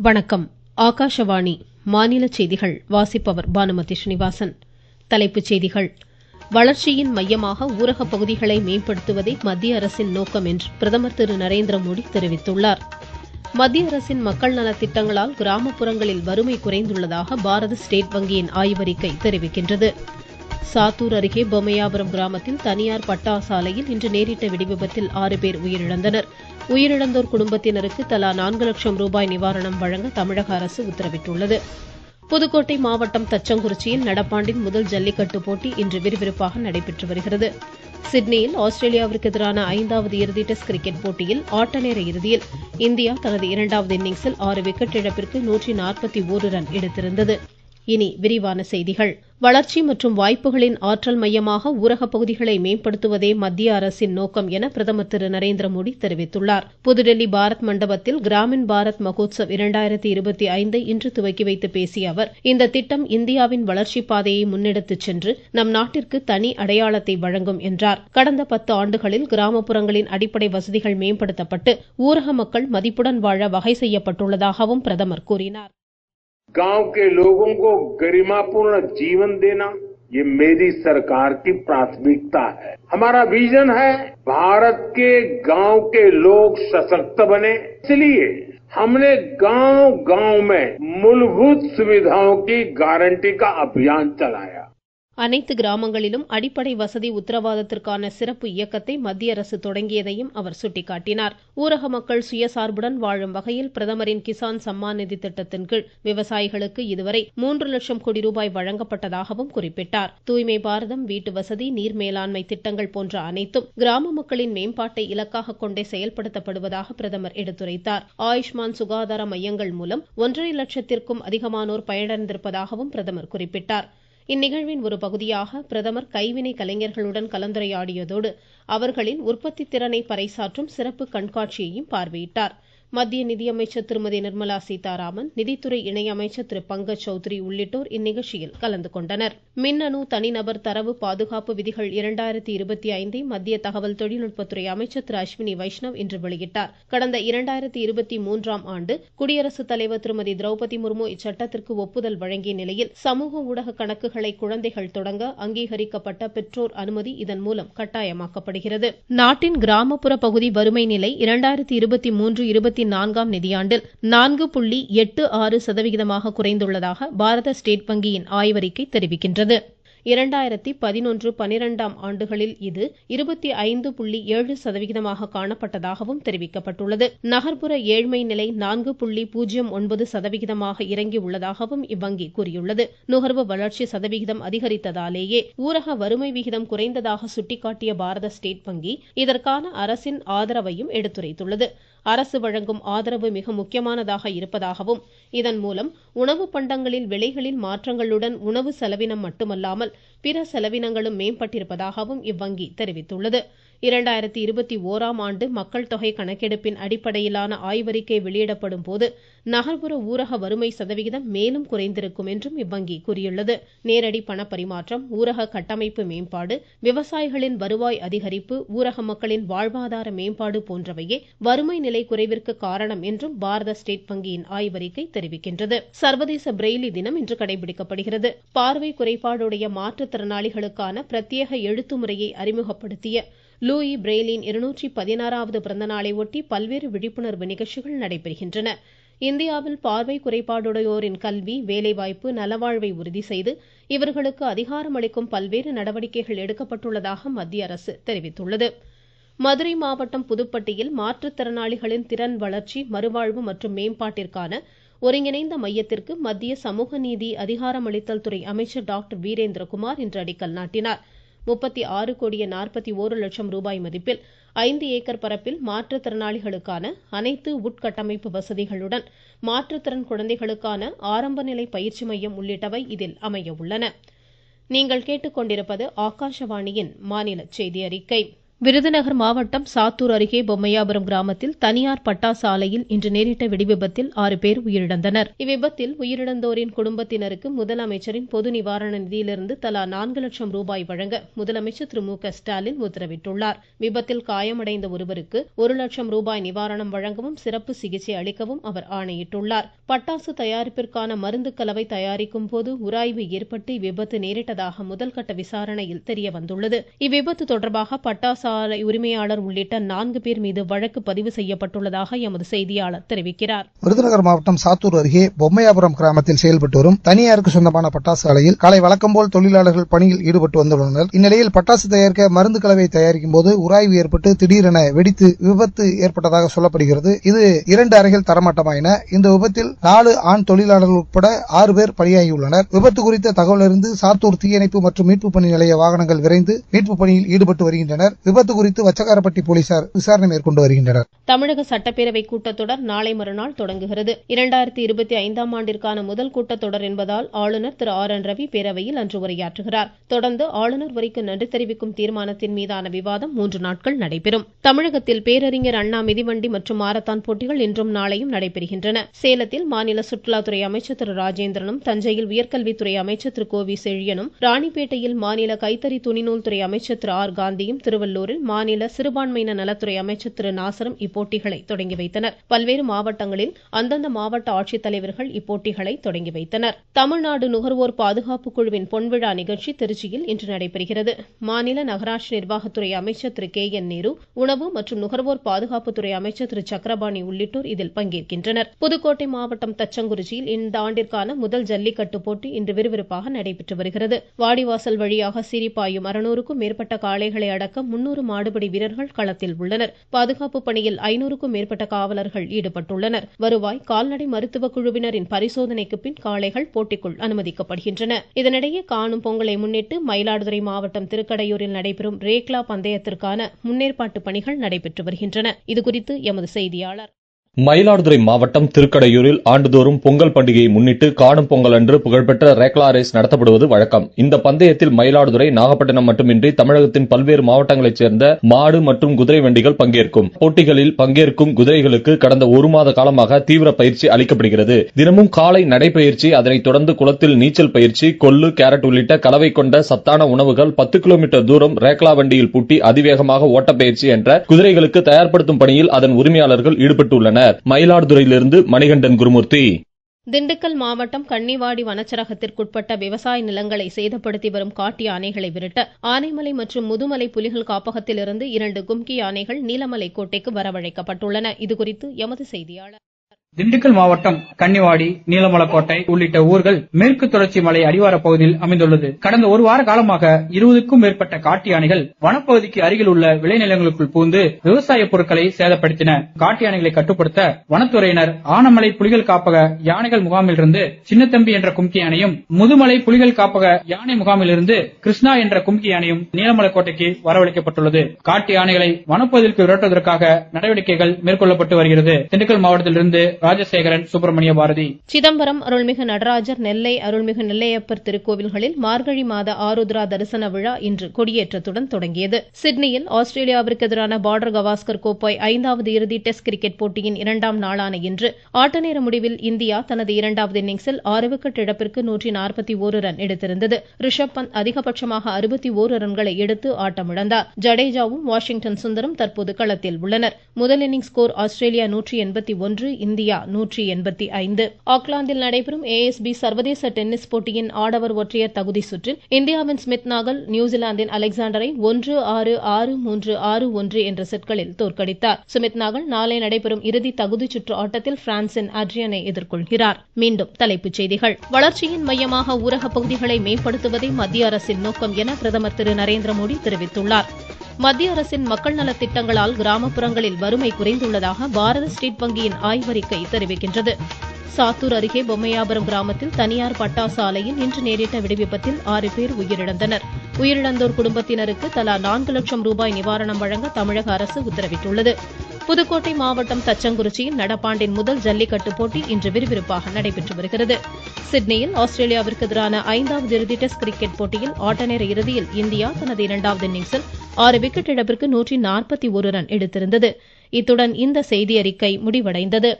வணக்கம். ஆகாஷவாணி மாநில செய்திகள் வாசிப்பவர் பானுமதி ஸ்ரீனிவாசன். தலைப்புச் செய்திகள். வளர்ச்சியின் மையமாக ஊரகப் பகுதிகளை மேம்படுத்துவதே மத்திய அரசின் நோக்கம் என்று பிரதமர் திரு நரேந்திர மோடி தெரிவித்துள்ளார். மத்திய அரசின் மக்கள் நலத்திட்டங்களால் கிராமப்புறங்களில் வறுமை குறைந்துள்ளதாக பாரத ஸ்டேட் வங்கியின் ஆய்வறிக்கை தெரிவிக்கின்றது. சாத்தூர் அருகே பொம்மையாபுரம் கிராமத்தில் தனியார் பட்டாசு ஆலையில் இன்று நேரிட்ட வெடிவிபத்தில் 6 பேர் உயிரிழந்தனர். உயிரிழந்தோர் குடும்பத்தினருக்கு தலா 4 லட்சம் ரூபாய் நிவாரணம் வழங்க தமிழக அரசு உத்தரவிட்டுள்ளது. புதுக்கோட்டை மாவட்டம் தச்சங்குறிச்சியில் நடப்பாண்டின் முதல் ஜல்லிக்கட்டு போட்டி இன்று விறுவிறுப்பாக நடைபெற்று வருகிறது. சிட்னியில் ஆஸ்திரேலியாவிற்கு எதிரான 5வது இறுதி டெஸ்ட் கிரிக்கெட் போட்டியில் ஆட்ட நேர இறுதியில் இந்தியா தனது 2வது இன்னிங்ஸில் 6 விக்கெட் இழப்பிற்கு 141 ரன் எடுத்திருந்தது. இனி விரிவான செய்திகள். வளர்ச்சி மற்றும் வாய்ப்புகளின் ஆற்றல் மையமாக ஊரகப் பகுதிகளை மேம்படுத்துவதே மத்திய அரசின் நோக்கம் என பிரதமர் திரு நரேந்திர மோடி தெரிவித்துள்ளார். புதுடெல்லி பாரத் மண்டபத்தில் கிராமின் பாரத் மகோத்சவ் 2025 இன்று துவக்கி வைத்து பேசிய அவர், இந்த திட்டம் இந்தியாவின் வளர்ச்சி பாதையை முன்னெடுத்துச் சென்று நம் நாட்டிற்கு தனி அடையாளத்தை வழங்கும் என்றார். கடந்த 10 ஆண்டுகளில் கிராமப்புறங்களின் அடிப்படை வசதிகள் மேம்படுத்தப்பட்டு ஊரக மக்கள் மதிப்புடன் வாழ வகை செய்யப்பட்டுள்ளதாகவும் பிரதமர் கூறினார். गांव के लोगों को गरिमापूर्ण जीवन देना ये मेरी सरकार की प्राथमिकता है। हमारा विजन है भारत के गांव के लोग सशक्त बने। इसलिए हमने गांव-गांव में मूलभूत सुविधाओं की गारंटी का अभियान चलाया. அனைத்து கிராமங்களிலும் அடிப்படை வசதி உத்தரவாதத்திற்கான சிறப்பு இயக்கத்தை மத்திய அரசு தொடங்கியதையும் அவர் சுட்டிக்காட்டினார். ஊரக மக்கள் சுயசார்புடன் வாழும் வகையில் பிரதமரின் கிசான் சம்மான் நிதி திட்டத்தின் கீழ் விவசாயிகளுக்கு இதுவரை 3 லட்சம் கோடி ரூபாய் வழங்கப்பட்டதாகவும் குறிப்பிட்டார். தூய்மை பாரதம், வீட்டு வசதி, நீர் மேலாண்மை திட்டங்கள் போன்ற அனைத்தும் கிராம மக்களின் மேம்பாட்டை இலக்காக கொண்டே செயல்படுத்தப்படுவதாக பிரதமர் எடுத்துரைத்தார். ஆயுஷ்மான் சுகாதார மையங்கள் மூலம் 1.5 லட்சத்திற்கும் அதிகமானோர் பயனடைந்திருப்பதாகவும் பிரதமர் குறிப்பிட்டார். இந்நிகழ்வின் ஒரு பகுதியாக பிரதமர் கைவினை கலைஞர்களுடன் கலந்துரையாடியதோடு அவர்களின் உற்பத்தி திறனை பறைசாற்றும் சிறப்பு கண்காட்சியையும் பார்வையிட்டார். மத்திய நிதியமைச்சர் திருமதி நிர்மலா சீதாராமன், நிதித்துறை இணையமைச்சர் திரு பங்கஜ் சௌத்ரி உள்ளிட்டோர் இந்நிகழ்ச்சியில் கலந்து கொண்டனர். மின்னணு தனிநபர் தரவு பாதுகாப்பு விதிகள் 2025 மத்திய தகவல் தொழில்நுட்பத்துறை அமைச்சர் திரு அஸ்வினி வைஷ்ணவ் இன்று வெளியிட்டார். கடந்த 2023ஆம் ஆண்டு குடியரசுத் தலைவர் திருமதி திரௌபதி முர்மு இச்சட்டத்திற்கு ஒப்புதல் வழங்கிய நிலையில் சமூக ஊடக கணக்குகளை குழந்தைகள் தொடங்க அங்கீகரிக்கப்பட்ட பெற்றோர் அனுமதி இதன் மூலம் கட்டாயமாக்கப்படுகிறது. நாட்டின் கிராமப்புற பகுதி வறுமை நிலை 2023-24 நிதியாண்டில் 4.86% குறைந்துள்ளதாக பாரத ஸ்டேட் வங்கியின் ஆய்வறிக்கை தெரிவிக்கின்றது. 2011-12ஆம் ஆண்டுகளில் இது 25.7% காணப்பட்டதாகவும் தெரிவிக்கப்பட்டுள்ளது. நகர்ப்புற ஏழ்மை நிலை 4.09% இறங்கி உள்ளதாகவும் இவ்வங்கி கூறியுள்ளது. நுகர்வு வளர்ச்சி சதவிகிதம் அதிகரித்ததாலேயே ஊரக வறுமை விகிதம் குறைந்ததாக சுட்டிக்காட்டிய பாரத ஸ்டேட் வங்கி இதற்கான அரசின் ஆதரவையும் எடுத்துரைத்துள்ளது. அரசு வழங்கும் ஆதரவு மிக முக்கியமானதாக இருப்பதாகவும் இதன் மூலம் உணவு பண்டங்களில் விலைகளில் மாற்றங்களுடன் உணவு செலவினம் மட்டுமல்லாமல் பிற செலவினங்களும் மேம்பட்டிருப்பதாகவும் இவ்வங்கி தெரிவித்துள்ளது. 2021ஆம் ஆண்டு மக்கள் தொகை கணக்கெடுப்பின் அடிப்படையிலான ஆய்வறிக்கை வெளியிடப்படும் போது நகர்ப்புற ஊரக வறுமை சதவிகிதம் மேலும் குறைந்திருக்கும் என்றும் இவ்வங்கி கூறியுள்ளது. நேரடி பணப்பரிமாற்றம், ஊரக கட்டமைப்பு மேம்பாடு, விவசாயிகளின் வருவாய் அதிகரிப்பு, ஊரக மக்களின் வாழ்வாதார மேம்பாடு போன்றவையே வறுமை நிலை குறைவிற்கு காரணம் என்றும் பாரத ஸ்டேட் வங்கியின் ஆய்வறிக்கை தெரிவிக்கின்றது. சர்வதேச பிரெய்லி தினம் இன்று கடைபிடிக்கப்படுகிறது. பார்வை குறைபாடுடைய மாற்றுத்திறனாளிகளுக்கான பிரத்யேக எழுத்து முறையை அறிமுகப்படுத்திய லூயி பிரெய்லின் 216வது பிறந்த நாளை ஒட்டி பல்வேறு விழிப்புணர்வு நிகழ்ச்சிகள் நடைபெறுகின்றன. இந்தியாவில் பார்வை குறைபாடுடையோரின் கல்வி, வேலைவாய்ப்பு, நலவாழ்வை உறுதி செய்து இவர்களுக்கு அதிகாரமளிக்கும் பல்வேறு நடவடிக்கைகள் எடுக்கப்பட்டுள்ளதாக மத்திய அரசு தெரிவித்துள்ளது. மதுரை மாவட்டம் புதுப்பட்டியில் மாற்றுத்திறனாளிகளின் திறன் வளர்ச்சி, மறுவாழ்வு மற்றும் மேம்பாட்டிற்கான ஒருங்கிணைந்த மையத்திற்கு மத்திய சமூக நீதி அதிகாரமளித்தல் துறை அமைச்சர் டாக்டர் வீரேந்திரகுமார் இன்று அடிக்கல் நாட்டினார். 36.41 லட்சம் ரூபாய் மதிப்பில் 5 ஏக்கர் பரப்பில் மாற்றுத்திறனாளிகளுக்கான அனைத்து உட்கட்டமைப்பு வசதிகளுடன் மாற்றுத்திறன் குழந்தைகளுக்கான ஆரம்ப நிலை பயிற்சி மையம் உள்ளிட்டவை இதில் அமைய உள்ளன. நீங்கள் கேட்டுக்கொண்டிருப்பது ஆகாஷவாணியின் மாநில செய்தி அறிக்கை. விருதுநகர் மாவட்டம் சாத்தூர் அருகே பொம்மையாபுரம் கிராமத்தில் தனியார் பட்டாசு ஆலையில் இன்று நேரிட்ட வெடிவிபத்தில் 6 பேர் உயிரிழந்தனர். இவ்விபத்தில் உயிரிழந்தோரின் குடும்பத்தினருக்கு முதலமைச்சரின் பொது நிவாரண நிதியிலிருந்து தலா 4 லட்சம் ரூபாய் வழங்க முதலமைச்சர் திரு மு.க. ஸ்டாலின் உத்தரவிட்டுள்ளார். விபத்தில் காயமடைந்த ஒருவருக்கு 1 லட்சம் ரூபாய் நிவாரணம் வழங்கவும் சிறப்பு சிகிச்சை அளிக்கவும் அவர் ஆணையிட்டுள்ளார். பட்டாசு தயாரிப்பிற்கான மருந்து கலவை தயாரிக்கும் போது உராய்வு ஏற்பட்டு இவ்விபத்து நேரிட்டதாக முதல்கட்ட விசாரணையில் தெரியவந்துள்ளது. இவ்விபத்து தொடர்பாக பட்டாசு ஆலை உரிமையாளர் உள்ளிட்ட 4 பேர் மீது வழக்கு பதிவு செய்யப்பட்டுள்ளதாக எமது செய்தியாளர் தெரிவிக்கிறார். விருதுநகர் மாவட்டம் சாத்தூர் அருகே பொம்மையாபுரம் கிராமத்தில் செயல்பட்டு வரும் தனியாருக்கு சொந்தமான பட்டாசு ஆலையில் காலை வழக்கம் போல் தொழிலாளர்கள் பணியில் ஈடுபட்டு வந்துள்ளனர். இந்நிலையில் பட்டாசு தயாரிக்க மருந்து கலவை தயாரிக்கும் போது உராய்வு ஏற்பட்டு திடீரென வெடித்து விபத்து ஏற்பட்டதாக சொல்லப்படுகிறது. இது 2 அறைகள் தரமட்டமாயின. இந்த விபத்தில் 4 ஆண் தொழிலாளர்கள் உட்பட 6 பேர் பலியாகியுள்ளனர். விபத்து குறித்த தகவலிருந்து சாத்தூர் தீயணைப்பு மற்றும் மீட்பு பணி நிலைய வாகனங்கள் விரைந்து மீட்பு பணியில் ஈடுபட்டு வருகின்றனர். விபத்து குறித்து வச்சக்காரப்பட்டி போலீசார் விசாரணை மேற்கொண்டு வருகின்றனர். தமிழக சட்டப்பேரவை கூட்டத்தொடர் நாளை மறுநாள் தொடங்குகிறது. 2025ஆம் ஆண்டிற்கான முதல் கூட்டத்தொடர் என்பதால் ஆளுநர் திரு ஆர். என். ரவி பேரவையில் அன்று உரையாற்றுகிறார். தொடர்ந்து ஆளுநர் உரைக்கு நன்றி தெரிவிக்கும் தீர்மானத்தின் மீதான விவாதம் 3 நாட்கள் நடைபெறும். தமிழகத்தில் பேரறிஞர் அண்ணா மிதிவண்டி மற்றும் மாரத்தான் போட்டிகள் இன்றும் நாளையும் நடைபெறுகின்றன. சேலத்தில் மாநில சுற்றுலாத்துறை அமைச்சர் திரு ராஜேந்திரனும், தஞ்சையில் உயர்கல்வித்துறை அமைச்சர் திரு கோவி செழியனும், ராணிப்பேட்டையில் மாநில கைத்தறி துணிநூல் துறை அமைச்சர் திரு ஆர். காந்தியும், திருவள்ளூரில் மாநில சிறுபான்மையினர் நலத்துறை அமைச்சர் திரு நாசரும் இப்போட்டிகளை தொடங்கி வைத்தனர். பல்வேறு மாவட்டங்களில் அந்தந்த மாவட்ட ஆட்சித்தலைவர்கள் இப்போட்டிகளை தொடங்கி வைத்தனர். தமிழ்நாடு நுகர்வோர் பாதுகாப்பு குழுவின் பொன்விழா நிகழ்ச்சி திருச்சியில் இன்று நடைபெறுகிறது. மாநில நகராட்சி நிர்வாகத்துறை அமைச்சர் திரு கே. என். நேரு, உணவு மற்றும் நுகர்வோர் பாதுகாப்புத்துறை அமைச்சர் திரு சக்கரபாணி உள்ளிட்டோர் இதில் பங்கேற்கின்றனர். புதுக்கோட்டை மாவட்டம் தச்சங்குறிச்சியில் இந்த ஆண்டிற்கான முதல் ஜல்லிக்கட்டு போட்டி இன்று விறுவிறுப்பாக நடைபெற்று வருகிறது. வாடிவாசல் வழியாக சீரிப்பாயும் 600க்கும் மேற்பட்ட காளைகளை அடக்க 300 மாடுபிடி வீரர்கள் களத்தில் உள்ளனர். பாதுகாப்பு பணியில் 500க்கும் மேற்பட்ட காவலர்கள் ஈடுபட்டுள்ளனர். வருவாய் கால்நடை மருத்துவ குழுவினரின் பரிசோதனைக்கு பின் காளைகள் போட்டிக்குள் அனுமதிக்கப்படுகின்றன. இதனிடையே காணும் பொங்கலை முன்னிட்டு மயிலாடுதுறை மாவட்டம் திருக்கடையூரில் நடைபெறும் ரேக்லா பந்தயத்திற்கான முன்னேற்பாட்டு பணிகள் நடைபெற்று வருகின்றன. இதுகுறித்து எமது செய்தியாளர். மயிலாடுதுறை மாவட்டம் திருக்கடையூரில் ஆண்டுதோறும் பொங்கல் பண்டிகையை முன்னிட்டு காணும் பொங்கல் அன்று புகழ்பெற்ற ரேக்லா ரேஸ் நடத்தப்படுவது வழக்கம். இந்த பந்தயத்தில் மயிலாடுதுறை, நாகப்பட்டினம் மட்டுமின்றி தமிழகத்தின் பல்வேறு மாவட்டங்களைச் சேர்ந்த மாடு மற்றும் குதிரை வண்டிகள் பங்கேற்கும். போட்டிகளில் பங்கேற்கும் குதிரைகளுக்கு கடந்த 1 மாத காலமாக தீவிர பயிற்சி அளிக்கப்படுகிறது. தினமும் காலை நடைபயிற்சி, அதனைத் தொடர்ந்து குளத்தில் நீச்சல் பயிற்சி, கொள்ளு, கேரட் உள்ளிட்ட கலவை கொண்ட சத்தான உணவுகள், 10 கிலோமீட்டர் தூரம் ரேக்லா வண்டியில் பூட்டி அதிவேகமாக ஓட்டப்பயிற்சி என்ற குதிரைகளுக்கு தயார்படுத்தும் பணியில் அதன் உரிமையாளர்கள் ஈடுபட்டுள்ளனர். மயிலாடுதுறையிலிருந்து மணிகண்டன் குருமூர்த்தி. திண்டுக்கல் மாவட்டம் கன்னிவாடி வனச்சரகத்திற்குட்பட்ட விவசாய நிலங்களை சேதப்படுத்தி வரும் காட்டு யானைகளை விரட்ட ஆனைமலை மற்றும் முதுமலை புலிகள் காப்பகத்திலிருந்து 2 கும்கி யானைகள் நீலமலை கோட்டைக்கு வரவழைக்கப்பட்டுள்ளன. இதுகுறித்து எமது செய்தியாளர். திண்டுக்கல் மாவட்டம் கன்னிவாடி, நீலமலைக்கோட்டை உள்ளிட்ட ஊர்கள் மேற்கு தொடர்ச்சி மலை அடிவார பகுதியில் அமைந்துள்ளது. கடந்த 1 வார காலமாக 20க்கும் மேற்பட்ட காட்டு யானைகள் வனப்பகுதிக்கு அருகில் உள்ள விளைநிலங்களுக்குள் புகுந்து விவசாய பொருட்களை சேதப்படுத்தின. காட்டு யானைகளை கட்டுப்படுத்த வனத்துறையினர் ஆனமலை புலிகள் காப்பக யானைகள் முகாமிலிருந்து சின்னத்தம்பி என்ற கும்கி யானையும், முதுமலை புலிகள் காப்பக யானை முகாமிலிருந்து கிருஷ்ணா என்ற கும்கி யானையும் நீலமலைக்கோட்டைக்கு வரவழைக்கப்பட்டுள்ளது. காட்டு யானைகளை வனப்பகுதிக்கு விரட்டுவதற்காக நடவடிக்கைகள் மேற்கொள்ளப்பட்டு வருகிறது. திண்டுக்கல் மாவட்டத்திலிருந்து ராஜசேகரன், சுப்பிரமணிய பாரதி. சிதம்பரம் அருள்மிகு நடராஜர், நெல்லை அருள்மிகு நெல்லையப்பர் திருக்கோவில்களில் மார்கழி மாத ஆருத்ரா தரிசன விழா இன்று கொடியேற்றத்துடன் தொடங்கியது. சிட்னியில் ஆஸ்திரேலியாவிற்கு எதிரான பார்டர் கவாஸ்கர் கோப்பை 5வது இறுதி டெஸ்ட் கிரிக்கெட் போட்டியின் 2ஆம் நாளான இன்று ஆட்ட நேர முடிவில் இந்தியா தனது 2வது இன்னிங்ஸில் 6 விக்கெட் இழப்பிற்கு 141 ரன் எடுத்திருந்தது. ரிஷப் பந்த் அதிகபட்சமாக 61 ரன்களை எடுத்து ஆட்டமிழந்தார். ஜடேஜாவும் வாஷிங்டன் சுந்தரும் தற்போது களத்தில் உள்ளனர். முதல் இன்னிங்ஸ் ஸ்கோர் ஆஸ்திரேலியா 181, இந்தியா 185. ஆக்லாந்தில் நடைபெறும் ASB சர்வதேச டென்னிஸ் போட்டியின் ஆடவர் ஒற்றையர் தகுதி சுற்றில் இந்தியாவின் ஸ்மித் நாகல் நியூசிலாந்தின் அலெக்சாண்டரை 1-6, 6-3, 6-1 என்ற செட்களில் தோற்கடித்தார். ஸ்மித் நாகல் நாளை நடைபெறும் இறுதி தகுதி சுற்று ஆட்டத்தில் பிரான்சின் அட்ரியனை எதிர்கொள்கிறார். மீண்டும் தலைப்புச் செய்திகள். வளர்ச்சியின் மையமாக ஊரக பகுதிகளை மேம்படுத்துவதே மத்திய அரசின் நோக்கம் என பிரதமர் திரு நரேந்திர மோடி தெரிவித்துள்ளார். மத்திய அரசின் மக்கள் நலத் திட்டங்களால் கிராமப்புறங்களில் வறுமை குறைந்துள்ளதாக பாரத ஸ்டேட் வங்கியின் ஆய்வறிக்கை தெரிவிக்கின்றது. சாத்தூர் அருகே பொம்மையாபுரம் கிராமத்தில் தனியார் பட்டாசு ஆலையில் இன்று நேரிட்ட வெடிவிபத்தில் 6 பேர் உயிரிழந்தனர். உயிரிழந்தோர் குடும்பத்தினருக்கு தலா 4 லட்சம் ரூபாய் நிவாரணம் வழங்க தமிழக அரசு உத்தரவிட்டுள்ளது. புதுக்கோட்டை மாவட்டம் தச்சங்குறிச்சியில் நடப்பாண்டின் முதல் ஜல்லிக்கட்டு போட்டி இன்று விறுவிறுப்பாக நடைபெற்று வருகிறது. சிட்னியில் ஆஸ்திரேலியாவிற்கு எதிரான 5வது இறுதி டெஸ்ட் கிரிக்கெட் போட்டியில் ஆட்டநேர இறுதியில் இந்தியா தனது 2வது இன்னிங்ஸில் 6 விக்கெட் இழப்பிற்கு 141 ரன் எடுத்திருந்தது. இத்துடன் இந்த செய்தியறிக்கை முடிவடைந்தது.